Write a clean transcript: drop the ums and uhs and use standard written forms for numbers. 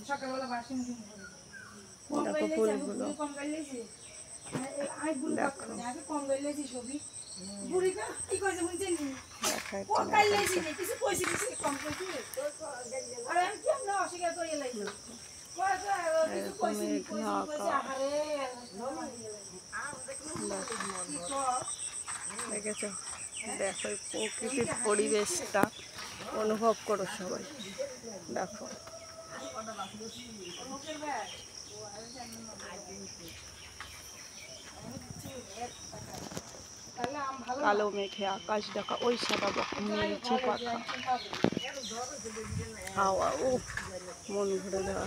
সকালবেলা বাসি দেখো ফুলগুলো কম গাইলেছি আমি বুড়ি আগে কম গাইলেছি ছবি বুড়িটা কি কইছে বুঝছেন কম গাইলেছি কিছু কইছি কিছু কম কইছি আরে আমি কি আমরা অস্বীকার করে লাইছি দেখেছ দেখো প্রকৃতির পরিবেশটা অনুভব করো সবাই দেখো কালো মেঘে আকাশ দেখা ওই সাদা নীলচে পাখা হাওয়া ও মন ভরে দেওয়া